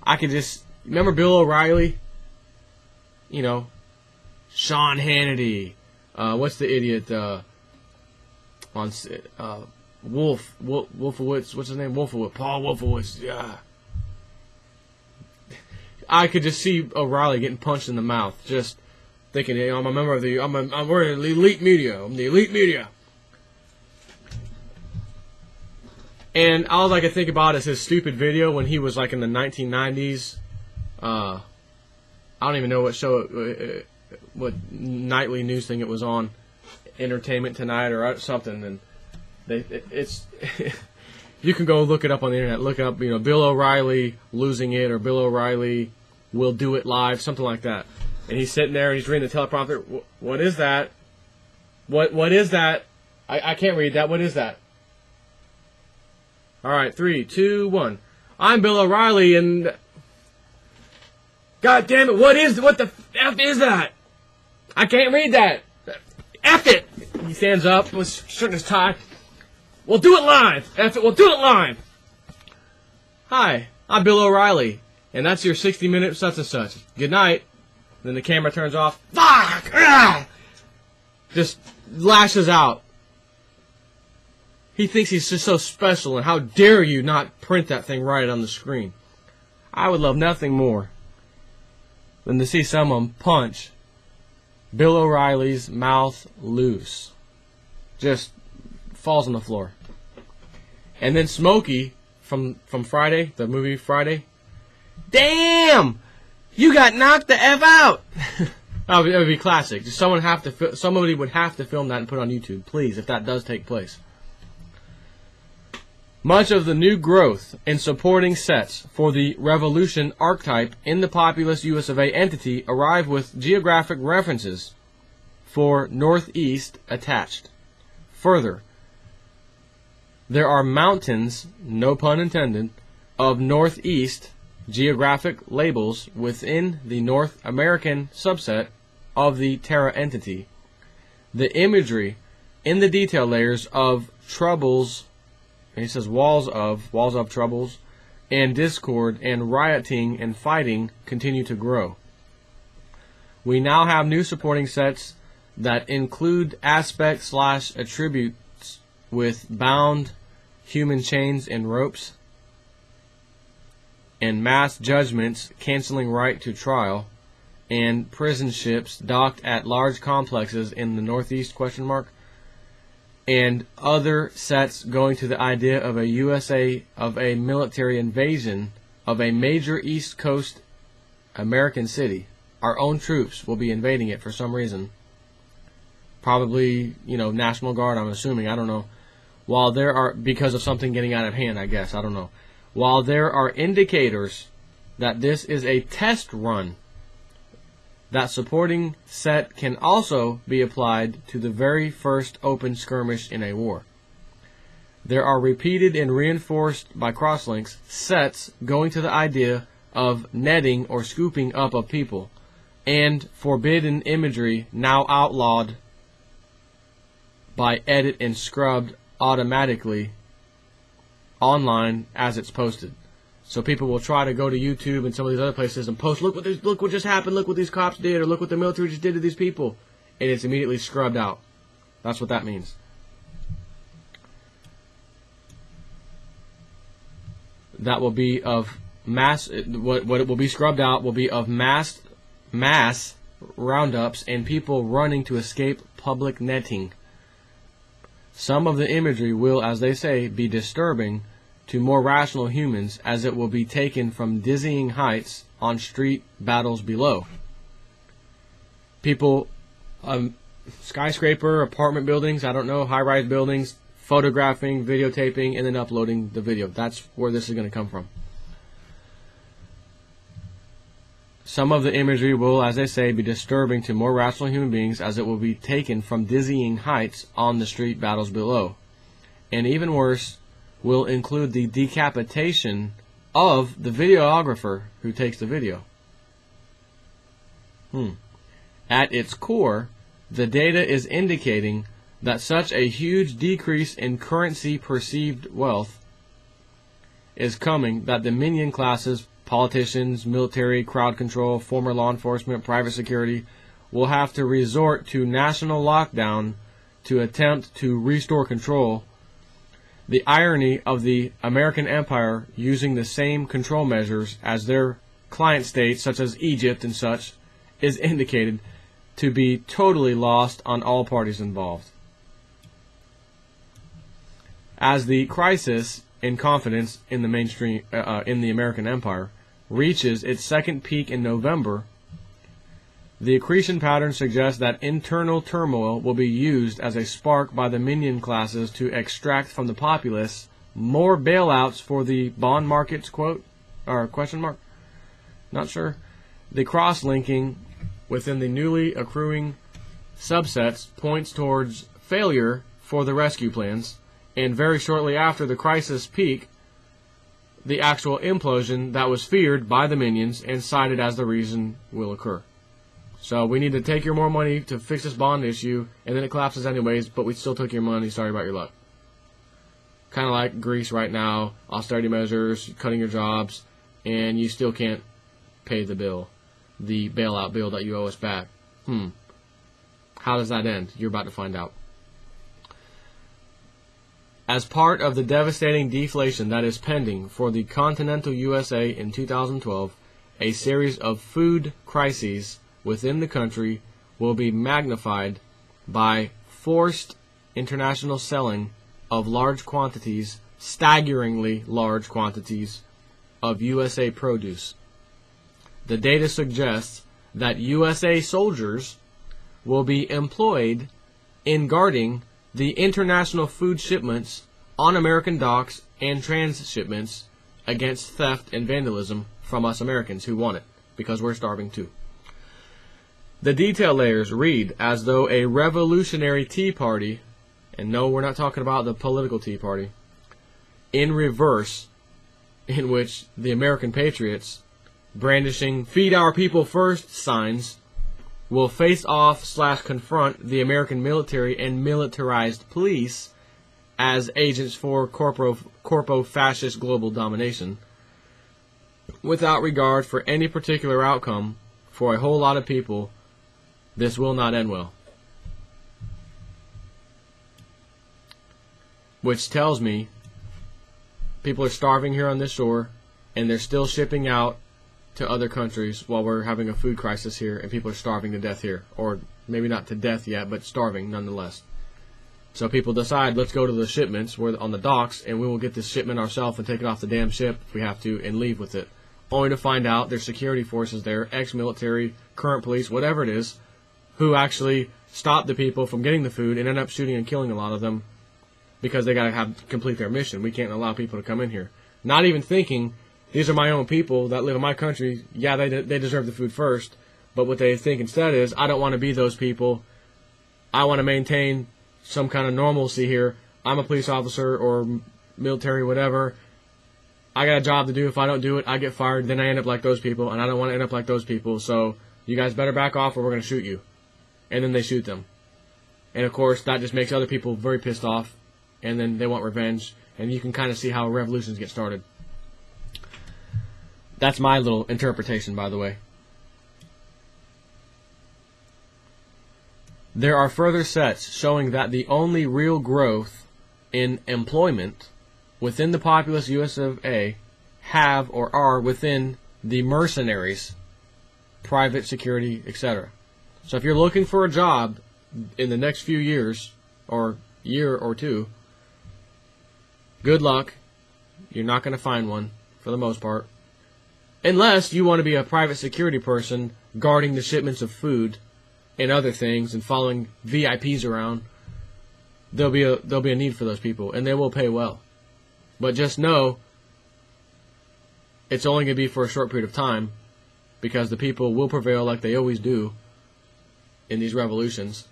I could just remember Bill O'Reilly, you know, Sean Hannity, what's the idiot on Wolfowitz, what's his name? Wolfowitz, Paul Wolfowitz. Yeah. I could just see O'Reilly getting punched in the mouth, just thinking, hey, I'm a member of the, we're in the elite media. I'm the elite media. And all I could think about is his stupid video when he was like in the 1990s. I don't even know what show, what nightly news thing it was on, Entertainment Tonight or something. And it's you can go look it up on the internet. Look up, you know, Bill O'Reilly losing it, or Bill O'Reilly will do it live, something like that. And he's sitting there and he's reading the teleprompter. What is that? What is that? I can't read that. What is that? All right, 3, 2, 1. I'm Bill O'Reilly, and God damn it, what the F is that? I can't read that. F it. He stands up, was shirting his tie. We'll do it live. F it. We'll do it live. Hi, I'm Bill O'Reilly, and that's your 60-minute such and such. Good night. Then the camera turns off. Fuck! Ah! Just lashes out. He thinks he's just so special, and how dare you not print that thing right on the screen. I would love nothing more than to see someone punch Bill O'Reilly's mouth loose. Just falls on the floor. And then Smokey from Friday, the movie Friday. Damn! You got knocked the F out! That would be classic. Just somebody would have to film that and put it on YouTube, please, if that does take place. Much of the new growth in supporting sets for the Revolution archetype in the populous US of A entity arrive with geographic references for Northeast attached. Further, there are mountains, no pun intended, of Northeast geographic labels within the North American subset of the Terra entity. The imagery in the detail layers of troubles, and he says walls of troubles, and discord and rioting and fighting continue to grow. We now have new supporting sets that include aspect/attributes with bound human chains and ropes, and mass judgments canceling right to trial, and prison ships docked at large complexes in the Northeast ? And other sets going to the idea of a military invasion of a major East Coast American city. Our own troops will be invading it for some reason. Probably, you know, National Guard, I'm assuming, I don't know. While there are, because of something getting out of hand, I guess, I don't know. While there are indicators that this is a test run, that supporting set can also be applied to the very first open skirmish in a war. There are repeated and reinforced by crosslinks sets going to the idea of netting or scooping up of people, and forbidden imagery now outlawed by edit and scrubbed automatically online as it's posted. So people will try to go to YouTube and some of these other places and post, look what just happened, look what these cops did, or look what the military just did to these people. And it's immediately scrubbed out. That's what that means. That will be of mass, what it will be scrubbed out will be of mass roundups and people running to escape public netting. Some of the imagery will, as they say, be disturbing to more rational humans, as it will be taken from dizzying heights on street battles below. People, skyscraper, apartment buildings, I don't know, high-rise buildings, photographing, videotaping, and then uploading the video. That's where this is going to come from. Some of the imagery will, as they say, be disturbing to more rational human beings, as it will be taken from dizzying heights on the street battles below. And even worse, will include the decapitation of the videographer who takes the video. At its core, the data is indicating that such a huge decrease in currency perceived wealth is coming that the minion classes politicians, military, crowd control, former law enforcement, private security will have to resort to national lockdown to attempt to restore control. The irony of the American empire using the same control measures as their client states, such as Egypt and such, is indicated to be totally lost on all parties involved. As the crisis in confidence in the mainstream in the American empire reaches its second peak in November, the accretion pattern suggests that internal turmoil will be used as a spark by the minion classes to extract from the populace more bailouts for the bond markets, quote, or question mark, not sure. The cross-linking within the newly accruing subsets points towards failure for the rescue plans, and very shortly after the crisis peak, the actual implosion that was feared by the minions and cited as the reason will occur. So we need to take your more money to fix this bond issue, and then it collapses anyways, but we still took your money, sorry about your luck. Kind of like Greece right now, austerity measures, cutting your jobs, and you still can't pay the bill, the bailout bill that you owe us back. How does that end? You're about to find out. As part of the devastating deflation that is pending for the continental USA in 2012, a series of food crises within the country will be magnified by forced international selling of large quantities, staggeringly large quantities, of USA produce. The data suggests that USA soldiers will be employed in guarding the international food shipments on American docks and transshipments against theft and vandalism from us Americans who want it, because we're starving too. The detail layers read as though a revolutionary Tea Party, and no, we're not talking about the political Tea Party, in reverse, in which the American patriots, brandishing "Feed our people first" signs, will face off / confront the American military and militarized police as agents for corpo-fascist global domination, without regard for any particular outcome for a whole lot of people. This will not end well. Which tells me people are starving here on this shore, and they're still shipping out to other countries while we're having a food crisis here, and people are starving to death here. Or maybe not to death yet, but starving nonetheless. So people decide, let's go to the shipments, we're on the docks, and we will get this shipment ourselves and take it off the damn ship if we have to, and leave with it. Only to find out there's security forces there, ex-military, current police, whatever it is, who actually stop the people from getting the food and end up shooting and killing a lot of them because they got to complete their mission. We can't allow people to come in here. Not even thinking, these are my own people that live in my country. Yeah, they deserve the food first. But what they think instead is, I don't want to be those people. I want to maintain some kind of normalcy here. I'm a police officer or military, whatever. I got a job to do. If I don't do it, I get fired. Then I end up like those people, and I don't want to end up like those people. So you guys better back off or we're going to shoot you. And then they shoot them. And of course, that just makes other people very pissed off. And then they want revenge. And you can kind of see how revolutions get started. That's my little interpretation, by the way. There are further sets showing that the only real growth in employment within the populous US of A have or are within the mercenaries, private security, etc. So if you're looking for a job in the next few years, or year or two, good luck. You're not going to find one, for the most part. Unless you want to be a private security person guarding the shipments of food and other things and following VIPs around. There'll be a need for those people, and they will pay well. But just know it's only going to be for a short period of time, because the people will prevail like they always do in these revolutions.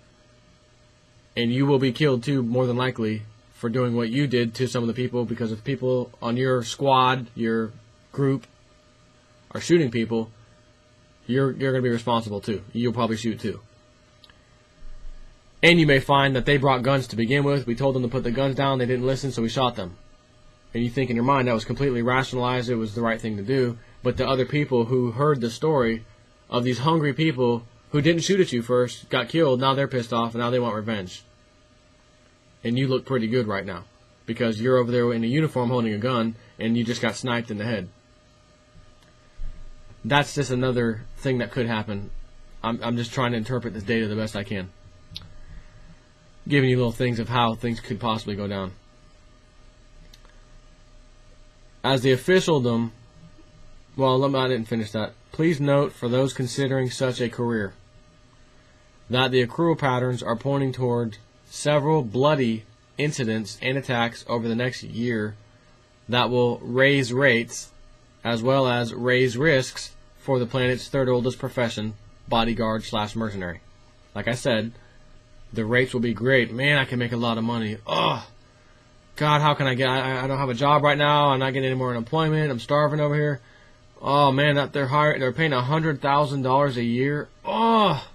And you will be killed too, more than likely, for doing what you did to some of the people, because if people on your squad, your group, are shooting people, you're going to be responsible too. You'll probably shoot too. And you may find that they brought guns to begin with. We told them to put the guns down. They didn't listen, so we shot them. and you think in your mind that was completely rationalized, it was the right thing to do, but the other people who heard the story of these hungry people who didn't shoot at you first, got killed, now they're pissed off, and now they want revenge. And you look pretty good right now, because you're over there in a uniform holding a gun, and you just got sniped in the head. That's just another thing that could happen. I'm just trying to interpret this data the best I can. Giving you little things of how things could possibly go down. As the officialdom, well, I didn't finish that. Please note, for those considering such a career, that the accrual patterns are pointing toward several bloody incidents and attacks over the next year that will raise rates as well as raise risks for the planet's third oldest profession, bodyguard / mercenary. Like I said, the rates will be great. Man, I can make a lot of money. Oh, God, how can I get... I don't have a job right now. I'm not getting any more unemployment. I'm starving over here. Oh, man, they're paying $100,000 a year. Oh,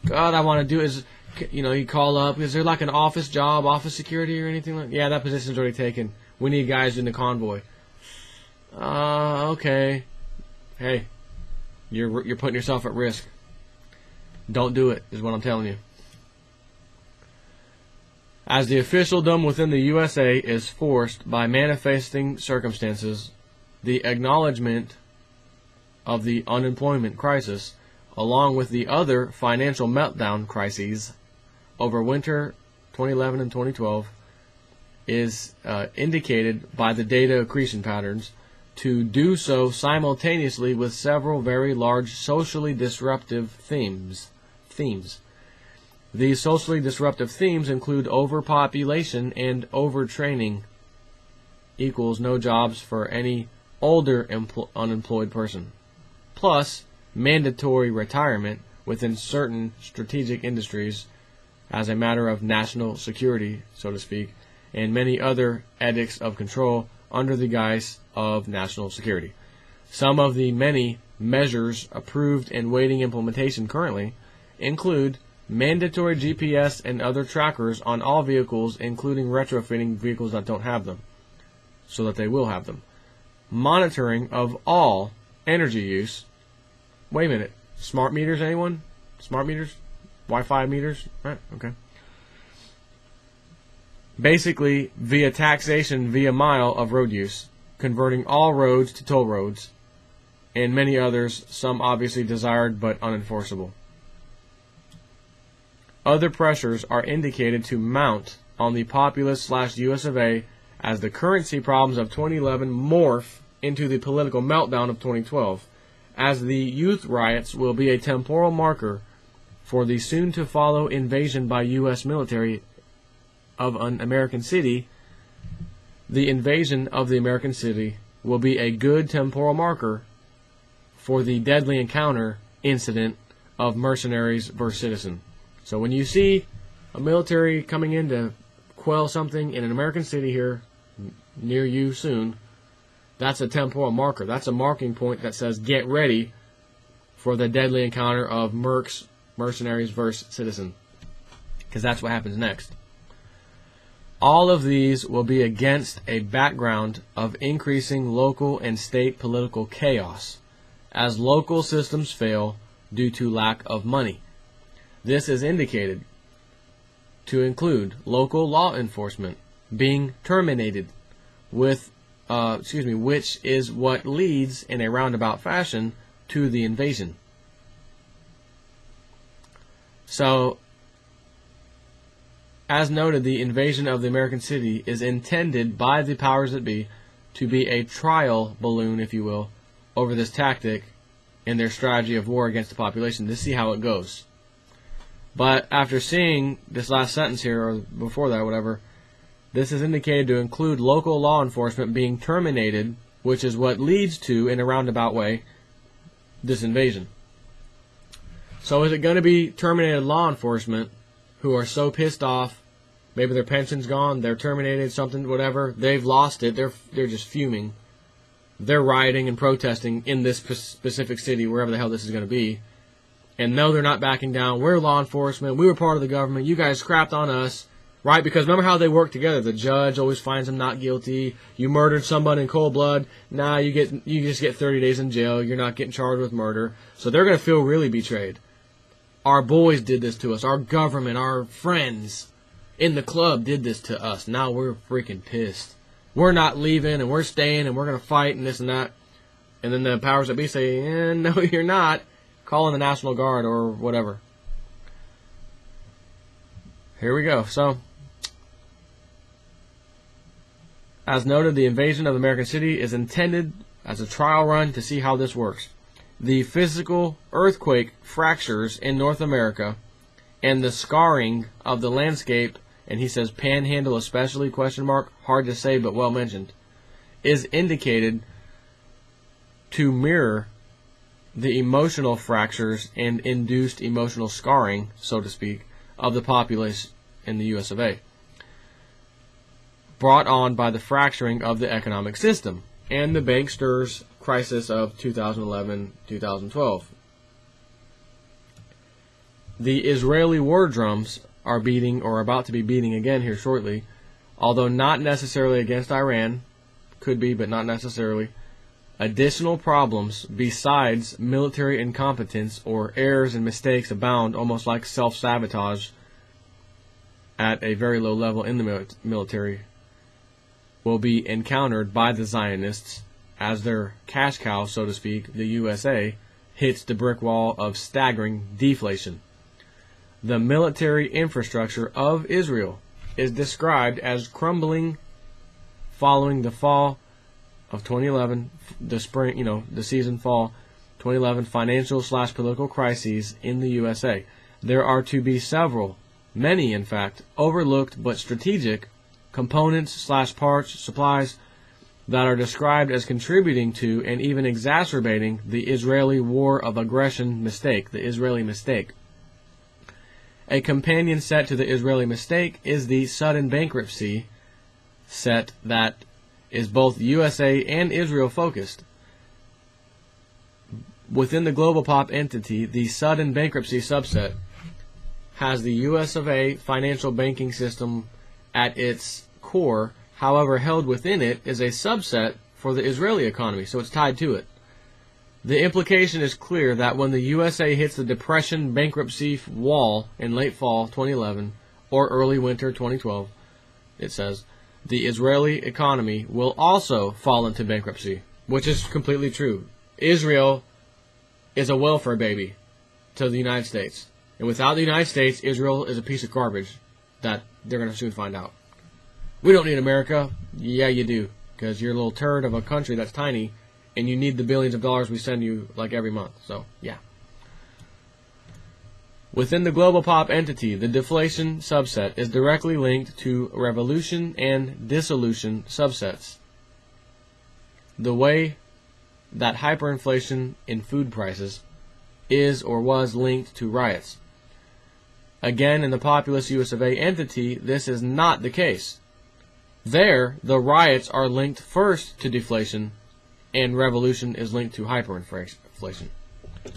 God, I want to do is... you call up. Is there like an office job, office security or anything like that? Yeah, that position's already taken. We need guys in the convoy. Okay. Hey, you're putting yourself at risk. Don't do it, is what I'm telling you. As the officialdom within the USA is forced by manifesting circumstances, the acknowledgement of the unemployment crisis, along with the other financial meltdown crises over winter 2011 and 2012, is indicated by the data accretion patterns to do so simultaneously with several very large socially disruptive themes. These socially disruptive themes include overpopulation and overtraining equals no jobs for any older unemployed person, plus mandatory retirement within certain strategic industries as a matter of national security, so to speak, and many other edicts of control under the guise of national security. Some of the many measures approved and waiting implementation currently include mandatory GPS and other trackers on all vehicles, including retrofitting vehicles that don't have them, so that they will have them. Monitoring of all energy use. Wait a minute. Smart meters, anyone? Smart meters? Wi-Fi meters? Right, okay. Basically, via taxation via mile of road use, converting all roads to toll roads, and many others, some obviously desired but unenforceable. Other pressures are indicated to mount on the populace / US of A as the currency problems of 2011 morph into the political meltdown of 2012, as the youth riots will be a temporal marker for the soon-to-follow invasion by U.S. military of an American city. The invasion of the American city will be a good temporal marker for the deadly encounter incident of mercenaries versus citizen. So when you see a military coming in to quell something in an American city here near you soon, that's a temporal marker. That's a marking point that says get ready for the deadly encounter of mercenaries versus citizen, because that's what happens next. All of these will be against a background of increasing local and state political chaos as local systems fail due to lack of money. This is indicated to include local law enforcement being terminated with which is what leads in a roundabout fashion to the invasion. So, as noted, the invasion of the American city is intended by the powers that be to be a trial balloon, if you will, over this tactic in their strategy of war against the population to see how it goes. But after seeing this last sentence here, or before that, whatever, this is indicated to include local law enforcement being terminated, which is what leads to, in a roundabout way, this invasion. So is it going to be terminated law enforcement who are so pissed off, maybe their pension's gone, they're terminated, something, whatever, they've lost it, they're just fuming, they're rioting and protesting in this specific city, wherever the hell this is going to be, and no, they're not backing down, we're law enforcement, we were part of the government, you guys crapped on us, right? Because remember how they work together. The judge always finds them not guilty. You murdered someone in cold blood. Nah, you just get 30 days in jail. You're not getting charged with murder. So they're going to feel really betrayed. Our boys did this to us. Our government, our friends in the club did this to us. Now we're freaking pissed. We're not leaving, and we're staying, and we're going to fight, and this and that. And then the powers that be say, no, you're not. Call in the National Guard or whatever. Here we go. So, as noted, the invasion of American City is intended as a trial run to see how this works. The physical earthquake fractures in North America and the scarring of the landscape, and he says panhandle especially, question mark, hard to say but well mentioned, is indicated to mirror the emotional fractures and induced emotional scarring, so to speak, of the populace in the US of A, brought on by the fracturing of the economic system and the banksters' crisis of 2011-2012. The Israeli war drums are beating, or about to be beating again here shortly, although not necessarily against Iran, could be, but not necessarily. Additional problems besides military incompetence or errors and mistakes abound, almost like self-sabotage at a very low level in the military, will be encountered by the Zionists as their cash cow, so to speak, the USA, hits the brick wall of staggering deflation. The military infrastructure of Israel is described as crumbling following the fall of 2011, the spring, the season fall 2011 financial/political crises in the USA. There are to be several, many in fact, overlooked but strategic components/parts, supplies that are described as contributing to and even exacerbating the Israeli war of aggression mistake, the Israeli mistake. A companion set to the Israeli mistake is the sudden bankruptcy set that is both USA and Israel focused. Within the global pop entity, the sudden bankruptcy subset has the US of A financial banking system at its core. However, held within it is a subset for the Israeli economy, so it's tied to it. The implication is clear that when the USA hits the depression bankruptcy wall in late fall 2011 or early winter 2012, it says, the Israeli economy will also fall into bankruptcy, which is completely true. Israel is a welfare baby to the United States. And without the United States, Israel is a piece of garbage that they're going to soon find out. We don't need America. Yeah, you do, because you're a little turd of a country that's tiny, and you need the billions of dollars we send you like every month. So, yeah. Within the global pop entity, the deflation subset is directly linked to revolution and dissolution subsets. The way that hyperinflation in food prices is or was linked to riots. Again, in the populous US of A entity, this is not the case. There, the riots are linked first to deflation, and revolution is linked to hyperinflation.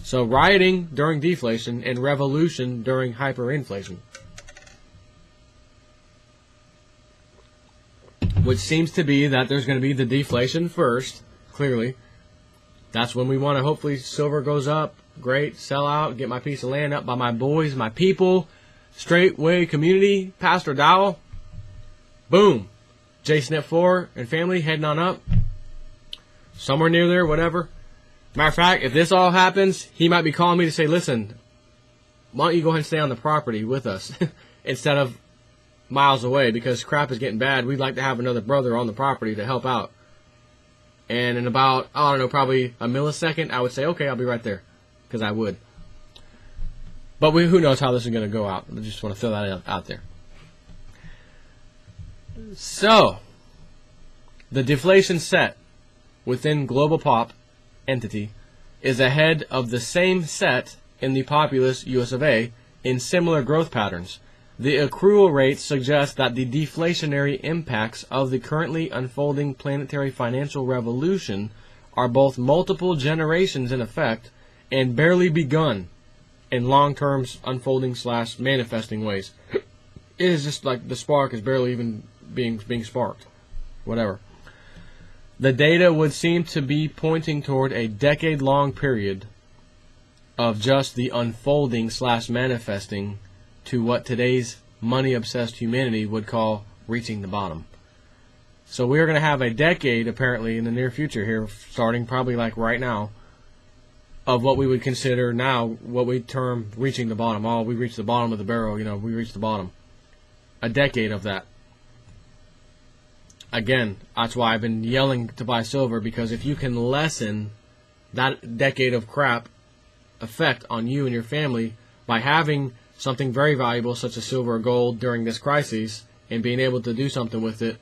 So rioting during deflation and revolution during hyperinflation. Which seems to be that there's going to be the deflation first, clearly. That's when we want to, hopefully, silver goes up. Great, sell out, get my piece of land up by my boys, my people. Straightway community, Pastor Dowell. Boom. Jason at 4 and family heading on up. Somewhere near there, whatever. Matter of fact, if this all happens, he might be calling me to say, listen, why don't you go ahead and stay on the property with us instead of miles away, because crap is getting bad. We'd like to have another brother on the property to help out. And in about, I don't know, probably a millisecond, I would say, okay, I'll be right there, because I would. But who knows how this is going to go out. I just want to throw that out there. So, the deflation set within global pop entity is ahead of the same set in the populous US of A in similar growth patterns. The accrual rates suggest that the deflationary impacts of the currently unfolding planetary financial revolution are both multiple generations in effect and barely begun in long-term unfolding / manifesting ways. It is just like the spark is barely even being sparked. Whatever. The data would seem to be pointing toward a decade-long period of just the unfolding / manifesting to what today's money-obsessed humanity would call reaching the bottom. So we're going to have a decade, apparently, in the near future here, starting probably like right now, of what we would consider now, what we term reaching the bottom. Oh, we reached the bottom of the barrel, we reached the bottom. A decade of that. Again, that's why I've been yelling to buy silver, because if you can lessen that decade of crap effect on you and your family by having something very valuable such as silver or gold during this crisis and being able to do something with it,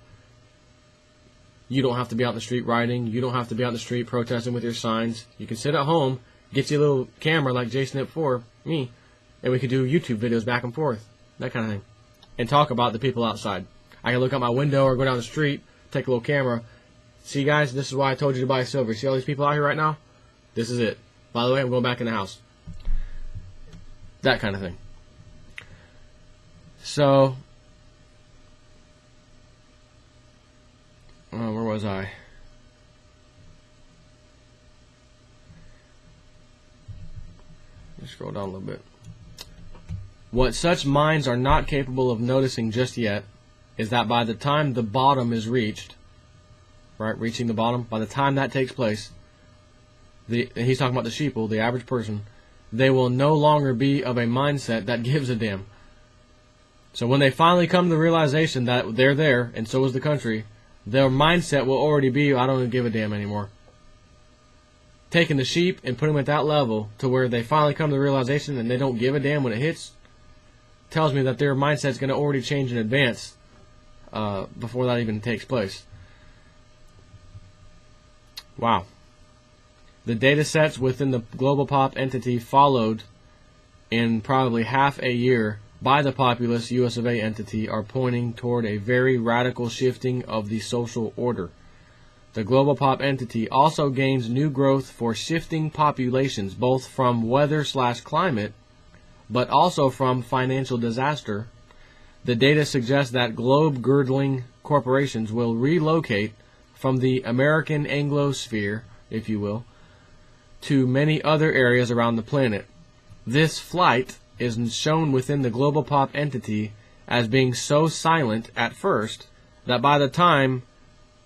you don't have to be out in the street rioting. You don't have to be out in the street protesting with your signs. You can sit at home, get you a little camera like Jason did for me, and we could do YouTube videos back and forth, that kind of thing, and talk about the people outside. I can look out my window or go down the street, take a little camera. See, guys, this is why I told you to buy silver. See all these people out here right now? This is it. By the way, I'm going back in the house. That kind of thing. So, where was I? Let's scroll down a little bit. What such minds are not capable of noticing just yet is that by the time the bottom is reached, right, reaching the bottom, by the time that takes place, and he's talking about the sheeple, the average person, they will no longer be of a mindset that gives a damn. So when they finally come to the realization that they're there, and so is the country, their mindset will already be, I don't give a damn anymore. Taking the sheep and putting them at that level to where they finally come to the realization and they don't give a damn when it hits, tells me that their mindset's going to already change in advance before that even takes place. Wow. The data sets within the global pop entity followed in probably half a year by the populous US of A entity are pointing toward a very radical shifting of the social order. The global pop entity also gains new growth for shifting populations, both from weather / climate, but also from financial disaster. The data suggests that globe-girdling corporations will relocate from the American Anglosphere, if you will, to many other areas around the planet. This flight is shown within the global pop entity as being so silent at first that by the time,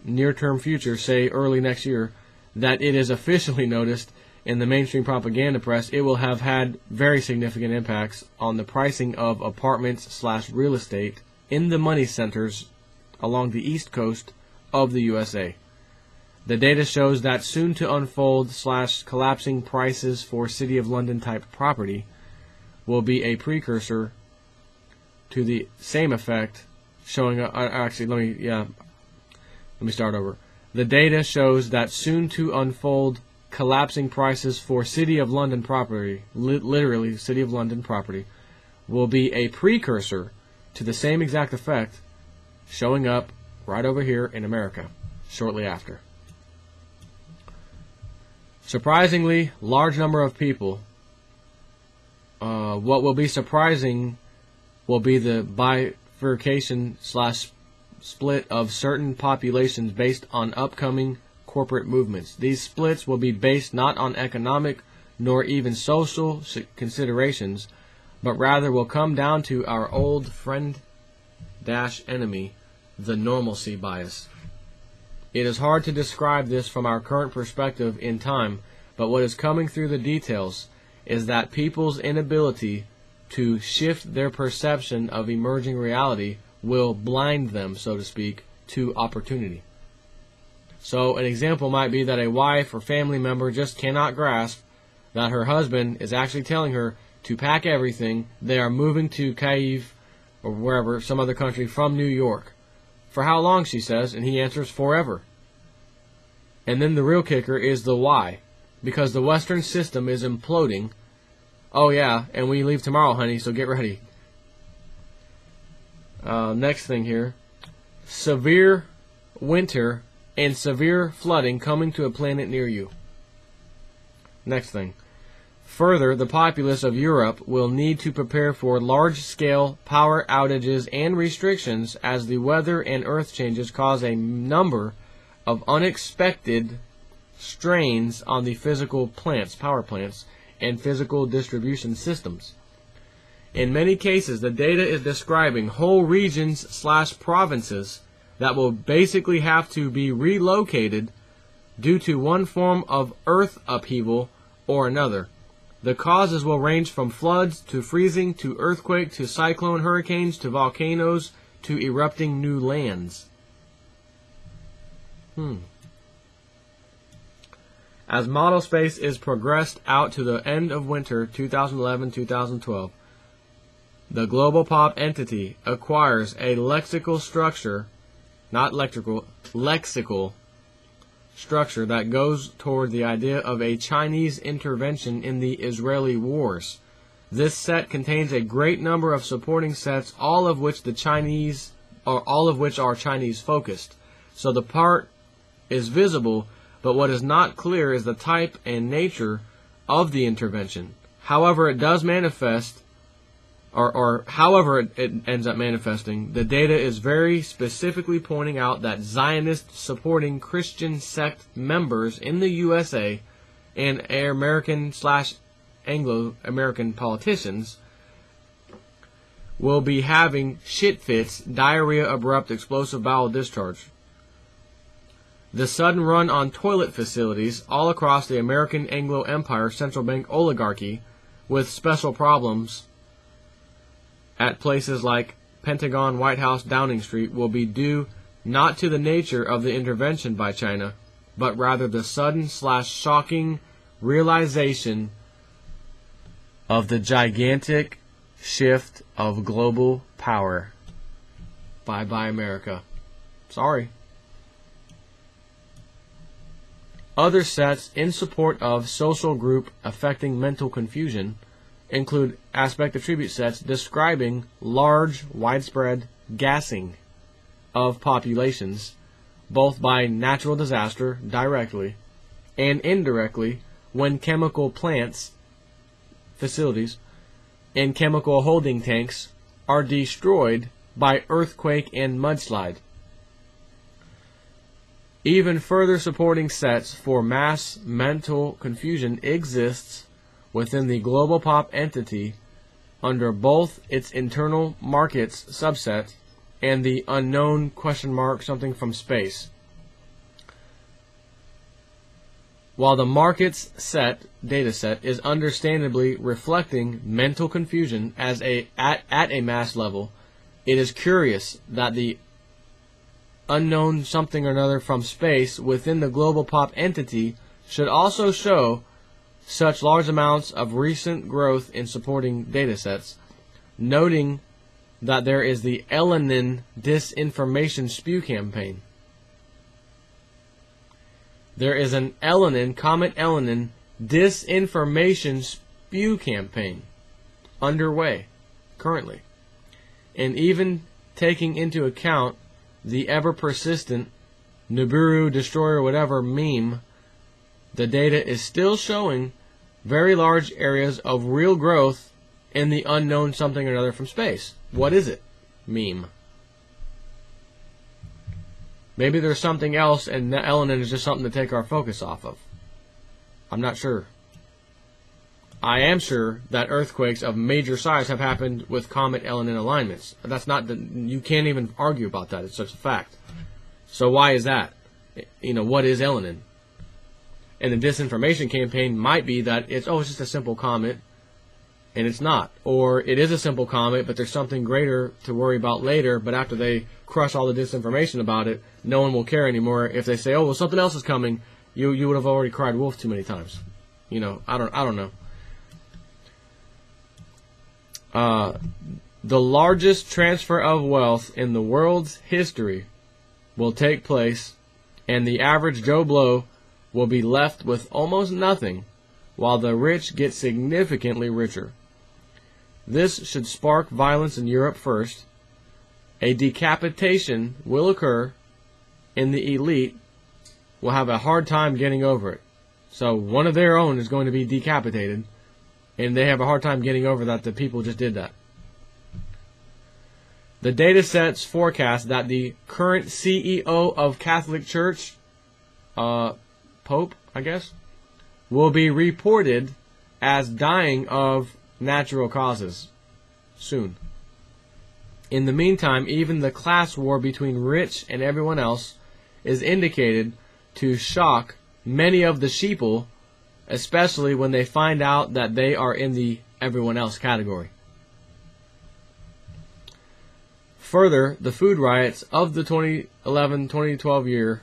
near-term future, say early next year, that it is officially noticed in the mainstream propaganda press, it will have had very significant impacts on the pricing of apartments / real estate in the money centers along the east coast of the USA. The data shows that soon to unfold / collapsing prices for City of London type property will be a precursor to the same effect, showing actually let me start over. The data shows that soon to unfold collapsing prices for City of London property, literally City of London property, will be a precursor to the same exact effect showing up right over here in America shortly after. Surprisingly, large number of people. What will be surprising will be the bifurcation / split of certain populations based on upcoming corporate movements. These splits will be based not on economic nor even social considerations, but rather will come down to our old friend - enemy, the normalcy bias. It is hard to describe this from our current perspective in time, but what is coming through the details is that people's inability to shift their perception of emerging reality will blind them, so to speak, to opportunity. So an example might be that a wife or family member just cannot grasp that her husband is actually telling her to pack everything. They are moving to Kyiv or wherever, some other country, from New York. For how long, she says, and he answers, forever. And then the real kicker is the why. Because the Western system is imploding. Oh yeah, and we leave tomorrow, honey, so get ready. Next thing here. Severe winter and severe flooding coming to a planet near you. Next thing. Further, the populace of Europe will need to prepare for large-scale power outages and restrictions as the weather and earth changes cause a number of unexpected strains on the physical plants, power plants, and physical distribution systems. In many cases, the data is describing whole regions/provinces that will basically have to be relocated due to one form of earth upheaval or another. The causes will range from floods to freezing to earthquake to cyclone hurricanes to volcanoes to erupting new lands. As model space is progressed out to the end of winter 2011-2012, the global pop entity acquires a lexical structure, not electrical, lexical structure that goes toward the idea of a Chinese intervention in the Israeli wars. This set contains a great number of supporting sets, all of which are Chinese focused. So the part is visible, but what is not clear is the type and nature of the intervention. However it does manifest, or however it ends up manifesting, the data is very specifically pointing out that Zionist supporting Christian sect members in the USA and American/Anglo-American politicians will be having shit fits, diarrhea, abrupt, explosive bowel discharge. The sudden run on toilet facilities all across the American Anglo Empire central bank oligarchy with special problems at places like Pentagon, White House, Downing Street will be due not to the nature of the intervention by China, but rather the sudden/shocking realization of the gigantic shift of global power. Bye-bye, America. Sorry. Other sets in support of social group affecting mental confusion include aspect attribute sets describing large, widespread gassing of populations, both by natural disaster directly and indirectly when chemical plants, facilities, and chemical holding tanks are destroyed by earthquake and mudslide. Even further supporting sets for mass mental confusion exists within the global pop entity under both its internal markets subset and the unknown something from space. While the markets data set is understandably reflecting mental confusion at a mass level, it is curious that the unknown something or another from space within the global pop entity should also show such large amounts of recent growth in supporting datasets, noting that there is the Elenin disinformation spew campaign. There is an Comet Elenin disinformation spew campaign underway currently, and even taking into account the ever-persistent Nibiru Destroyer whatever meme, the data is still showing very large areas of real growth in the unknown something or another from space. What is it? Meme. Maybe there's something else and Elenin is just something to take our focus off of. I'm not sure. I am sure that earthquakes of major size have happened with Comet Elenin alignments. That's not you can't even argue about that. It's such a fact. So why is that? What is Elenin? And the disinformation campaign might be that it's just a simple comet, and it's not. Or it is a simple comet, but there's something greater to worry about later, but after they crush all the disinformation about it, no one will care anymore. If they say, something else is coming, you would have already cried wolf too many times. I don't know. The largest transfer of wealth in the world's history will take place, and the average Joe Blow will be left with almost nothing, while the rich get significantly richer. This should spark violence in Europe first. A decapitation will occur, and the elite will have a hard time getting over it. So one of their own is going to be decapitated, And they have a hard time getting over that the people just did that. The data sets forecast that the current CEO of Catholic Church, Pope, I guess, will be reported as dying of natural causes soon. In the meantime, even the class war between rich and everyone else is indicated to shock many of the sheeple, especially when they find out that they are in the everyone else category. Further, the food riots of the 2011-2012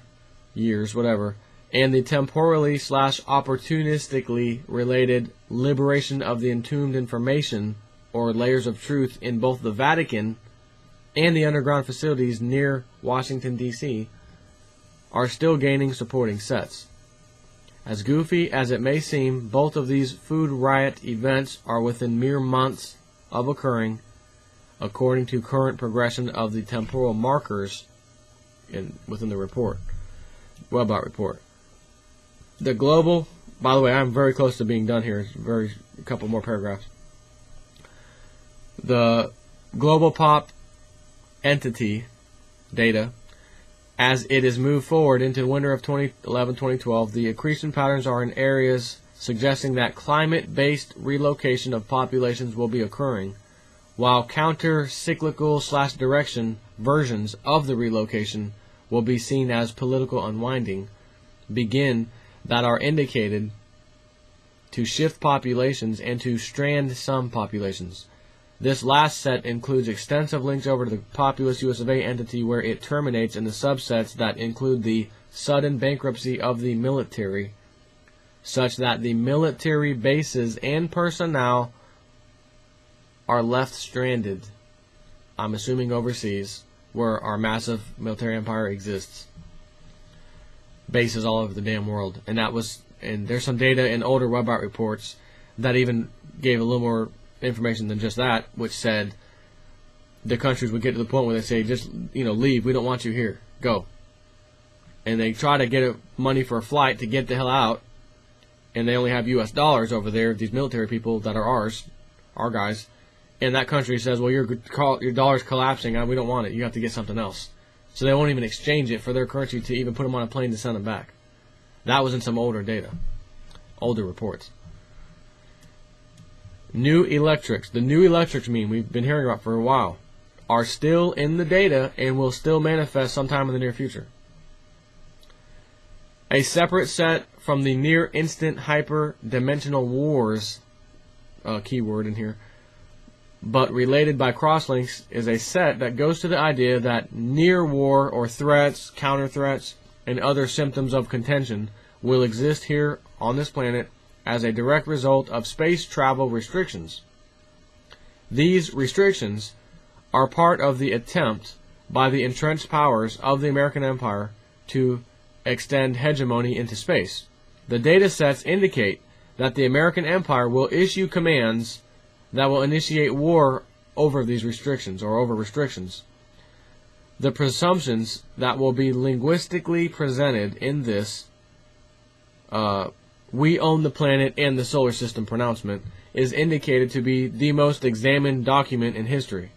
years, whatever, and the temporally / opportunistically related liberation of the entombed information or layers of truth in both the Vatican and the underground facilities near Washington, D.C., are still gaining supporting sets. As goofy as it may seem, both of these food riot events are within mere months of occurring, according to current progression of the temporal markers within the report, Webot report. The global, by the way, I'm very close to being done here. It's a couple more paragraphs. The global pop entity data, as it is moved forward into the winter of 2011-2012, the accretion patterns are in areas suggesting that climate-based relocation of populations will be occurring, while counter-cyclical / direction versions of the relocation will be seen as political unwinding begin that are indicated to shift populations and to strand some populations. This last set includes extensive links over to the populous US of A entity where it terminates in the subsets that include the sudden bankruptcy of the military, such that the military bases and personnel are left stranded, I'm assuming overseas, where our massive military empire exists. Bases all over the damn world. And there's some data in older Webot reports that even gave a little more information than just that, which said the countries would get to the point where they say, just, leave, we don't want you here, go. And they try to get money for a flight to get the hell out, and they only have US dollars over there, these military people that are our guys, and that country says, well, your dollar's collapsing, we don't want it, you have to get something else. So they won't even exchange it for their currency to even put them on a plane to send them back. That was in some older data, older reports. New electrics. The new electrics we've been hearing about for a while are still in the data and will still manifest sometime in the near future. A separate set from the near instant hyper-dimensional wars, keyword in here, but related by crosslinks, is a set that goes to the idea that near war or threats, counter threats, and other symptoms of contention will exist here on this planet as a direct result of space travel restrictions. These restrictions are part of the attempt by the entrenched powers of the American empire to extend hegemony into space. The data sets indicate that the American empire will issue commands that will initiate war over these restrictions or over restrictions. The presumptions that will be linguistically presented in this we own the planet and the solar system pronouncement is indicated to be the most examined document in history.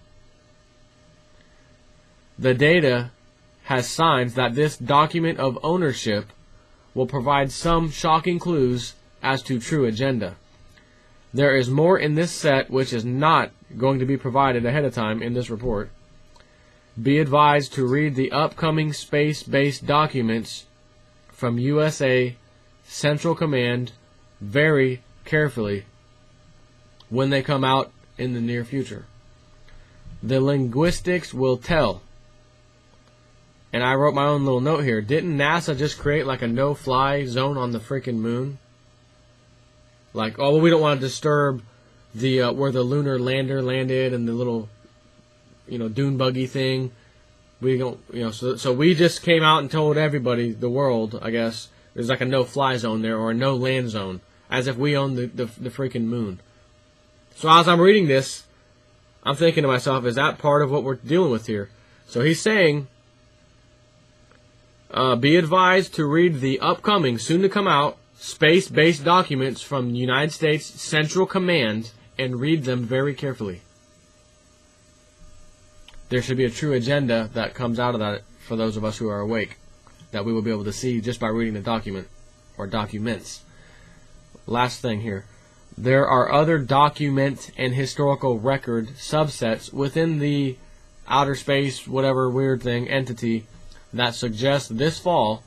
The data has signs that this document of ownership will provide some shocking clues as to true agenda. There is more in this set which is not going to be provided ahead of time in this report. Be advised to read the upcoming space-based documents from USA Central Command very carefully when they come out in the near future. The linguistics will tell. And I wrote my own little note here. Didn't NASA just create like a no-fly zone on the freaking moon? Like, oh, well, we don't want to disturb the where the lunar lander landed and the little, dune buggy thing. We don't, so we just came out and told everybody, the world, I guess, there's like a no-fly zone there or a no-land zone, as if we own the freaking moon. So as I'm reading this, I'm thinking to myself, is that part of what we're dealing with here? So he's saying, be advised to read the upcoming, soon to come out, space-based documents from the United States Central Command and read them very carefully. There should be a true agenda that comes out of that for those of us who are awake, that we will be able to see just by reading the document or documents. Last thing here. There are other document and historical record subsets within the outer space, whatever weird thing, entity that suggests this fall,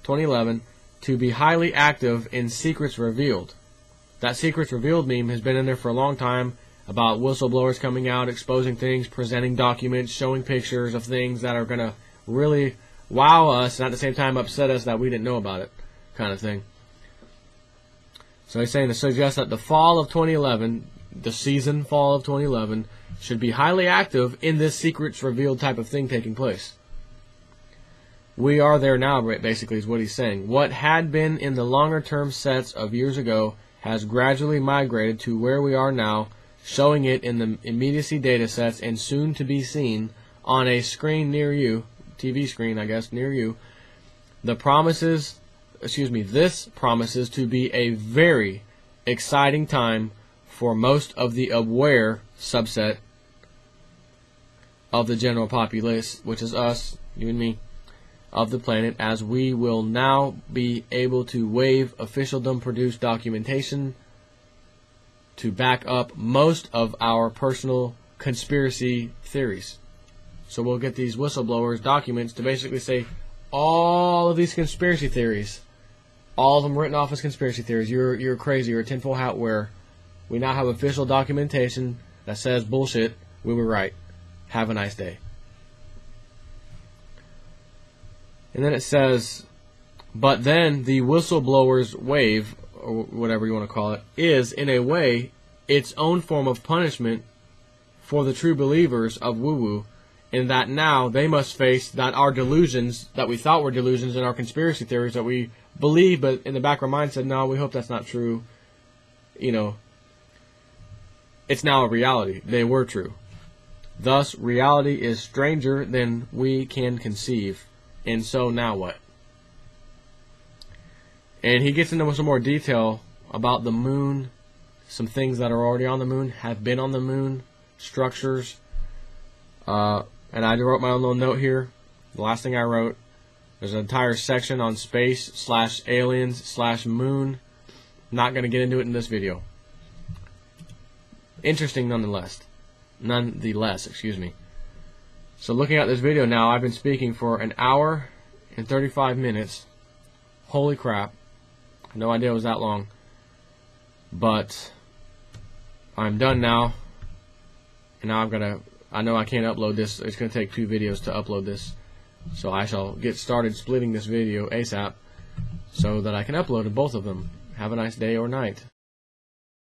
2011, to be highly active in Secrets Revealed. That Secrets Revealed meme has been in there for a long time about whistleblowers coming out, exposing things, presenting documents, showing pictures of things that are going to really wow us and at the same time upset us that we didn't know about it, kind of thing. So he's saying to suggest that the fall of 2011, the season fall of 2011, should be highly active in this Secrets Revealed type of thing taking place. We are there now, basically, is what he's saying. What had been in the longer-term sets of years ago has gradually migrated to where we are now, showing it in the immediacy data sets and soon to be seen on a screen near you, TV screen, I guess, near you. This promises to be a very exciting time for most of the aware subset of the general populace, which is us, you and me, of the planet, as we will now be able to waive officialdom-produced documentation to back up most of our personal conspiracy theories. So we'll get these whistleblowers documents to basically say all of these conspiracy theories, all of them written off as conspiracy theories. You're crazy, you're a tinfoil hat wearer. We now have official documentation that says bullshit, we were right. Have a nice day. And then it says, but then the whistleblower's wave, or whatever you want to call it, is, in a way, its own form of punishment for the true believers of woo-woo, in that now they must face that our delusions, that we thought were delusions, and our conspiracy theories that we believe, but in the back of our mind said, no, we hope that's not true. You know, it's now a reality. They were true. Thus, reality is stranger than we can conceive. And so now what? And he gets into some more detail about the moon, some things that are already on the moon, have been on the moon, structures. And I wrote my own little note here. The last thing I wrote, there's an entire section on space/aliens/moon. Not going to get into it in this video. Interesting nonetheless. Excuse me. So looking at this video now, I've been speaking for an hour and 35 minutes. Holy crap. No idea it was that long. But I'm done now. And now I know I can't upload this. It's going to take 2 videos to upload this. So I shall get started splitting this video ASAP so that I can upload both of them. Have a nice day or night.